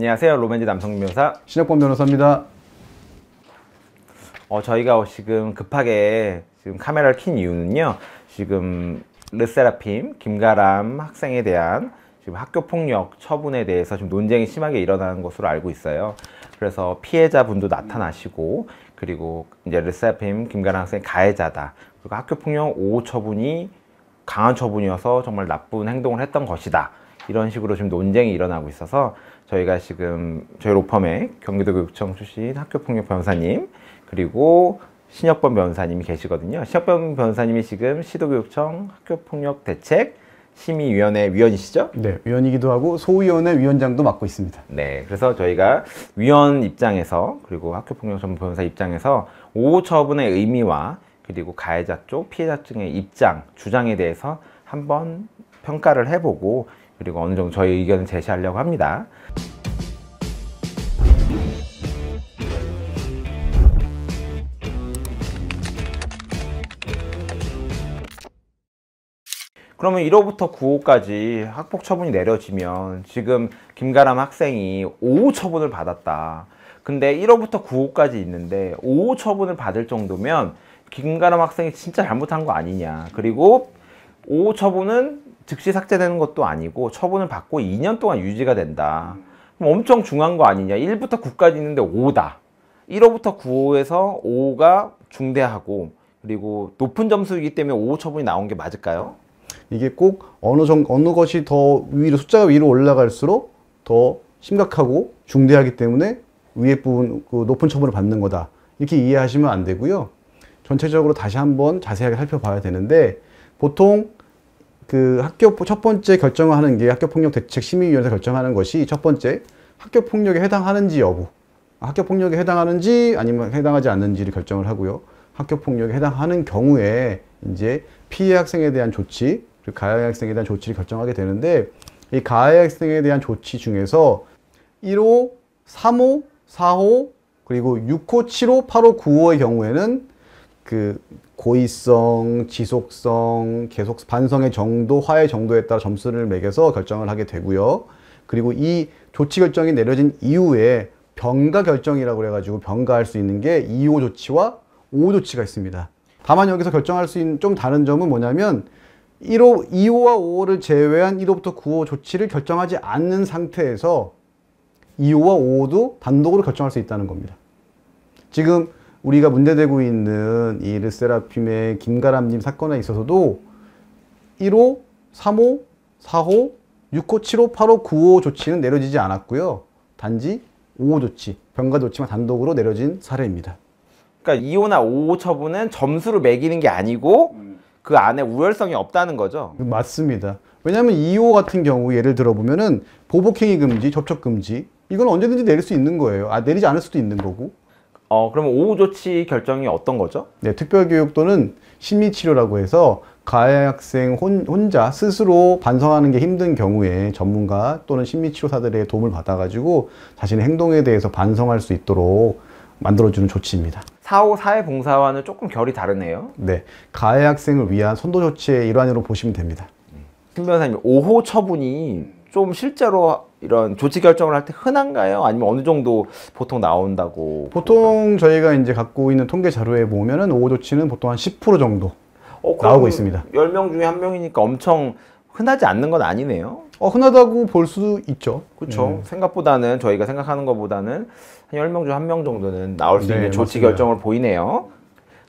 안녕하세요. 로맨지 남성민 변호사 신혁범 변호사입니다. 저희가 지금 급하게 지금 카메라를 킨 이유는요. 지금 르세라핌 김가람 학생에 대한 지금 학교폭력 처분에 대해서 지금 논쟁이 심하게 일어나는 것으로 알고 있어요. 그래서 피해자분도 나타나시고, 그리고 이제 르세라핌 김가람 학생 가해자다. 그리고 학교폭력 5호 처분이 강한 처분이어서 정말 나쁜 행동을 했던 것이다. 이런 식으로 지금 논쟁이 일어나고 있어서 저희가 지금 저희 로펌에 경기도교육청 출신 학교폭력 변호사님, 그리고 신혁범 변호사님이 계시거든요. 신혁범 변호사님이 지금 시도교육청 학교폭력 대책 심의위원회 위원이시죠? 네, 위원이기도 하고 소위원회 위원장도 맡고 있습니다. 네, 그래서 저희가 위원 입장에서, 그리고 학교폭력 전문 변호사 입장에서 5호 처분의 의미와 그리고 가해자 쪽, 피해자 측의 입장, 주장에 대해서 한번 평가를 해보고, 그리고 어느 정도 저희 의견을 제시하려고 합니다. 그러면 1호부터 9호까지 학폭 처분이 내려지면 지금 김가람 학생이 5호 처분을 받았다. 근데 1호부터 9호까지 있는데 5호 처분을 받을 정도면 김가람 학생이 진짜 잘못한 거 아니냐. 그리고 5호 처분은 즉시 삭제되는 것도 아니고 처분을 받고 2년 동안 유지가 된다. 그럼 엄청 중요한 거 아니냐. 1부터 9까지 있는데 5다. 1호부터 9호에서 5가 중대하고 그리고 높은 점수이기 때문에 5호 처분이 나온 게 맞을까요? 이게 꼭 어느 것이 더 위로, 숫자가 위로 올라갈수록 더 심각하고 중대하기 때문에 위에 부분, 그 높은 처분을 받는 거다. 이렇게 이해하시면 안 되고요. 전체적으로 다시 한번 자세하게 살펴봐야 되는데, 보통 그 첫 번째 결정을 하는 게 학교폭력대책심의위원회에서 결정하는 것이 첫 번째, 학교폭력에 해당하는지 여부. 학교폭력에 해당하는지 아니면 해당하지 않는지를 결정을 하고요. 학교폭력에 해당하는 경우에 이제 피해 학생에 대한 조치, 그리고 가해 학생에 대한 조치를 결정하게 되는데, 이 가해 학생에 대한 조치 중에서 1호, 3호, 4호, 그리고 6호, 7호, 8호, 9호의 경우에는 그 고의성, 지속성, 계속 반성의 정도, 화해 정도에 따라 점수를 매겨서 결정을 하게 되고요. 그리고 이 조치 결정이 내려진 이후에 병가 결정이라고 해가지고 병가할 수 있는 게 2호 조치와 5호 조치가 있습니다. 다만 여기서 결정할 수 있는 좀 다른 점은 뭐냐면 2호와 5호를 제외한 1호부터 9호 조치를 결정하지 않는 상태에서 2호와 5호도 단독으로 결정할 수 있다는 겁니다. 지금 우리가 문제되고 있는 이 르세라핌의 김가람님 사건에 있어서도 1호, 3호, 4호, 6호, 7호, 8호, 9호 조치는 내려지지 않았고요. 단지 5호 조치, 병가 조치만 단독으로 내려진 사례입니다. 그러니까 2호나 5호 처분은 점수를 매기는 게 아니고 그 안에 우열성이 없다는 거죠? 맞습니다. 왜냐하면 2호 같은 경우 예를 들어보면은 보복행위 금지, 접촉 금지, 이건 언제든지 내릴 수 있는 거예요. 내리지 않을 수도 있는 거고. 그러면 5호 조치 결정이 어떤 거죠? 네, 특별교육 또는 심리치료라고 해서 가해 학생 혼자 스스로 반성하는 게 힘든 경우에 전문가 또는 심리치료사들의 도움을 받아가지고 자신의 행동에 대해서 반성할 수 있도록 만들어주는 조치입니다. 4호 사회봉사와는 조금 결이 다르네요. 네, 가해 학생을 위한 선도 조치의 일환으로 보시면 됩니다. 신 변호사님, 5호 처분이 좀 실제로 이런 조치 결정을 할 때 흔한가요? 아니면 어느 정도 보통 나온다고? 보통 저희가 이제 갖고 있는 통계 자료에 보면은 5호 조치는 보통 한 10% 정도 나오고 있습니다. 10명 중에 1명이니까 엄청 흔하지 않는 건 아니네요. 흔하다고 볼 수 있죠. 그렇죠. 생각보다는 저희가 생각하는 것보다는 한 10명 중 1명 정도는 나올 수 있는 조치 맞습니다. 결정을 보이네요.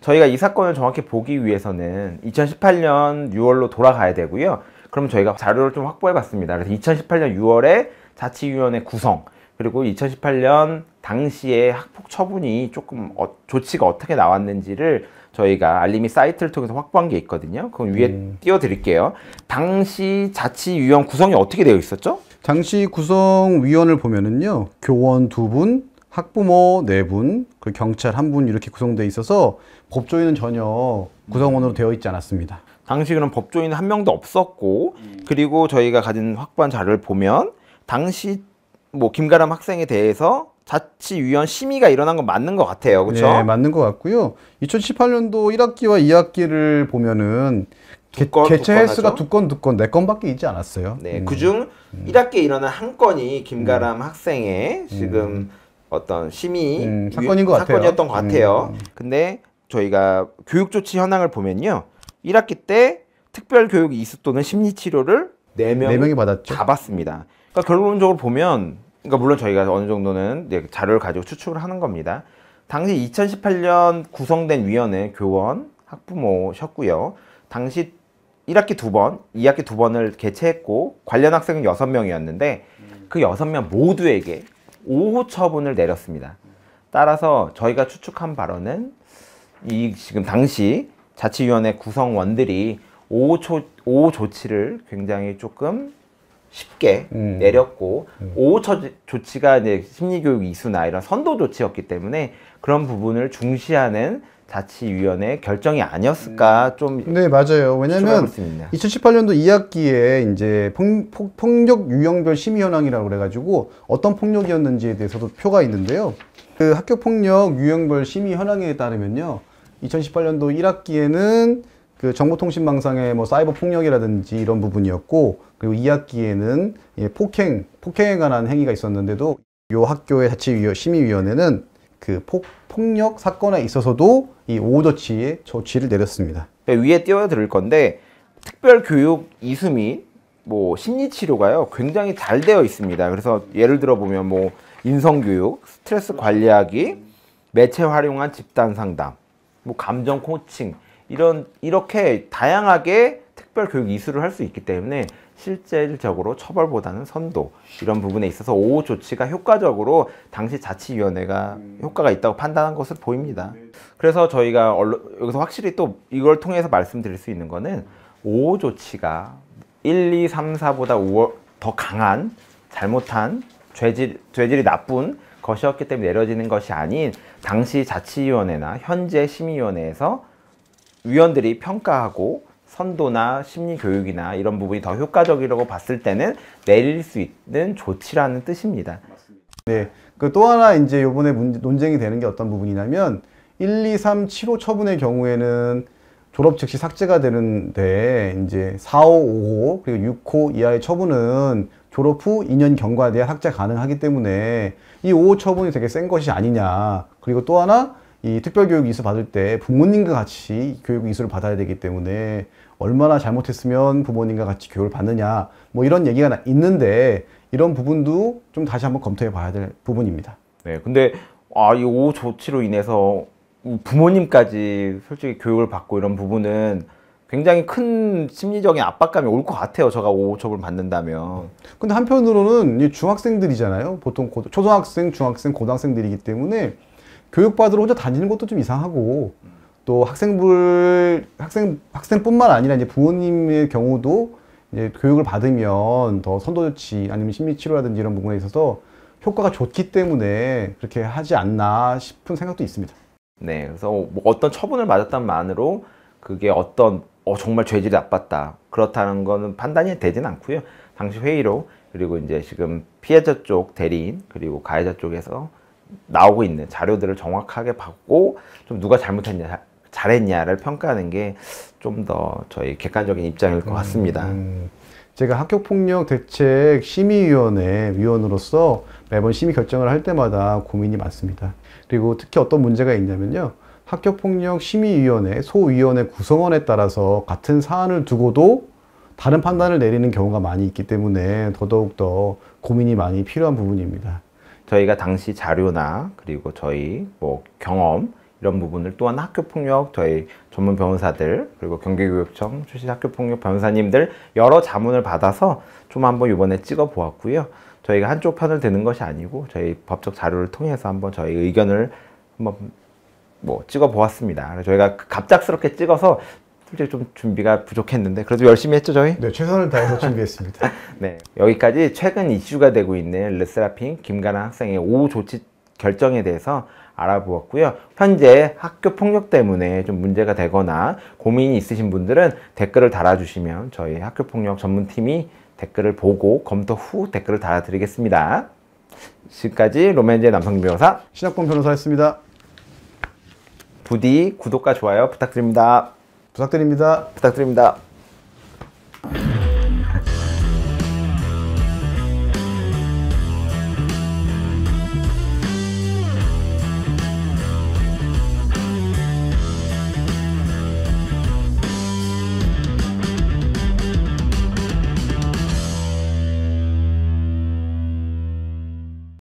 저희가 이 사건을 정확히 보기 위해서는 2018년 6월로 돌아가야 되고요. 그럼 저희가 자료를 좀 확보해 봤습니다. 그래서 2018년 6월에 자치위원회 구성, 그리고 2018년 당시에 학폭 처분이 조금 조치가 어떻게 나왔는지를 저희가 알림이 사이트를 통해서 확보한 게 있거든요. 그건 위에 띄워드릴게요. 당시 자치위원 구성이 어떻게 되어 있었죠? 당시 구성위원을 보면은요, 교원 2분, 학부모 4분, 그리고 경찰 1분 이렇게 구성되어 있어서 법조인은 전혀 구성원으로 되어 있지 않았습니다. 당시 그런 법조인은 1명도 없었고, 그리고 저희가 가진 확보한 자료를 보면 당시 뭐 김가람 학생에 대해서 자치위원 심의가 일어난 건 맞는 것 같아요. 그렇죠? 네, 맞는 것 같고요. 2018년도 1학기와 2학기를 보면은 개체 횟수가 두 건, 네 건밖에 있지 않았어요. 네, 그중 1학기에 일어난 한 건이 김가람 학생의 지금 어떤 심의 사건인 것 같아요. 사건이었던 것 같아요. 근데 저희가 교육조치 현황을 보면요, 1학기 때 특별교육 이수 또는 심리치료를 4명이 받았죠. 다 받습니다. 그러니까 결론적으로 보면, 그러니까 물론 저희가 어느 정도는 이제 자료를 가지고 추측을 하는 겁니다. 당시 2018년 구성된 위원회 교원, 학부모셨고요. 당시 1학기 2번, 2학기 2번을 개최했고 관련 학생은 6명이었는데 그 6명 모두에게 5호 처분을 내렸습니다. 따라서 저희가 추측한 바로는 이 지금 당시 자치위원회 구성원들이 5호 조치를 굉장히 조금 쉽게 내렸고 5호 조치가 이제 심리교육 이수나 이런 선도 조치였기 때문에 그런 부분을 중시하는 자치위원회 결정이 아니었을까 좀. 네, 맞아요. 왜냐면 2018년도 2학기에 이제 폭력 유형별 심의 현황이라고 그래가지고 어떤 폭력이었는지에 대해서도 표가 있는데요. 그 학교 폭력 유형별 심의 현황에 따르면요, 2018년도 1학기에는 그 정보통신망상의 뭐 사이버 폭력이라든지 이런 부분이었고, 그리고 2학기에는 폭행에 관한 행위가 있었는데도 요 학교의 자치심의위원회는 그 폭력 사건에 있어서도 이 5호 조치를 내렸습니다. 위에 띄워드릴 건데 특별교육 이수 및 뭐 심리치료가요 굉장히 잘 되어 있습니다. 그래서 예를 들어 보면 뭐 인성교육, 스트레스 관리하기, 매체 활용한 집단 상담, 뭐 감정 코칭 이렇게 다양하게 특별교육 이수를 할 수 있기 때문에 실질적으로 처벌보다는 선도 이런 부분에 있어서 5호 조치가 효과적으로 당시 자치위원회가 효과가 있다고 판단한 것으로 보입니다. 그래서 저희가 여기서 확실히 또 이걸 통해서 말씀드릴 수 있는 거는 5호 조치가 1, 2, 3, 4보다 더 강한 잘못한 죄질이 나쁜 것이었기 때문에 내려지는 것이 아닌 당시 자치위원회나 현재 심의위원회에서 위원들이 평가하고 선도나 심리교육이나 이런 부분이 더 효과적이라고 봤을 때는 내릴 수 있는 조치라는 뜻입니다. 네. 그 또 하나 이제 요번에 논쟁이 되는 게 어떤 부분이냐면 1, 2, 3, 7호 처분의 경우에는 졸업 즉시 삭제가 되는데 이제 4호, 5호 그리고 6호 이하의 처분은 졸업 후 2년 경과돼야 삭제 가능하기 때문에 이 5호 처분이 되게 센 것이 아니냐. 그리고 또 하나 이 특별교육 이수 받을 때 부모님과 같이 교육 이수를 받아야 되기 때문에 얼마나 잘못했으면 부모님과 같이 교육을 받느냐 뭐 이런 얘기가 있는데 이런 부분도 좀 다시 한번 검토해 봐야 될 부분입니다. 네, 근데 이 5호 조치로 인해서 부모님까지 솔직히 교육을 받고 이런 부분은 굉장히 큰 심리적인 압박감이 올 것 같아요. 제가 5호 처분을 받는다면. 근데 한편으로는 이 중학생들이잖아요. 보통 초등학생, 중학생, 고등학생들이기 때문에 교육받으러 혼자 다니는 것도 좀 이상하고 또 학생뿐만 아니라 이제 부모님의 경우도 이제 교육을 받으면 더 선도 조치 아니면 심리 치료라든지 이런 부분에 있어서 효과가 좋기 때문에 그렇게 하지 않나 싶은 생각도 있습니다. 네, 그래서 뭐 어떤 처분을 맞았다만으로 그게 정말 죄질이 나빴다 그렇다는 거는 판단이 되진 않고요. 당시 회의로 그리고 이제 지금 피해자 쪽 대리인 그리고 가해자 쪽에서 나오고 있는 자료들을 정확하게 받고 좀 누가 잘못했냐 잘했냐를 평가하는 게 좀 더 저희 객관적인 입장일 것 같습니다. 제가 학교폭력 대책 심의위원회 위원으로서 매번 심의 결정을 할 때마다 고민이 많습니다. 그리고 특히 어떤 문제가 있냐면요, 학교폭력 심의위원회 소위원회 구성원에 따라서 같은 사안을 두고도 다른 판단을 내리는 경우가 많이 있기 때문에 더더욱 더 고민이 많이 필요한 부분입니다. 저희가 당시 자료나 그리고 저희 뭐 경험 이런 부분을 또한 학교폭력 저희 전문 변호사들 그리고 경기교육청 출신 학교폭력 변호사님들 여러 자문을 받아서 좀 한번 이번에 찍어 보았고요. 저희가 한쪽 편을 드는 것이 아니고 저희 법적 자료를 통해서 한번 저희 의견을 한번 뭐 찍어 보았습니다. 저희가 갑작스럽게 찍어서 솔직히 좀 준비가 부족했는데 그래도 열심히 했죠 저희? 네, 최선을 다해서 준비했습니다. 네, 여기까지 최근 이슈가 되고 있는 르세라핌 김가람 학생의 5호 조치 결정에 대해서 알아보았고요. 현재 학교 폭력 때문에 좀 문제가 되거나 고민이 있으신 분들은 댓글을 달아주시면 저희 학교 폭력 전문팀이 댓글을 보고 검토 후 댓글을 달아드리겠습니다. 지금까지 로맨즈의 남성균 변호사 신학범 변호사였습니다. 부디 구독과 좋아요 부탁드립니다. 부탁드립니다. 부탁드립니다.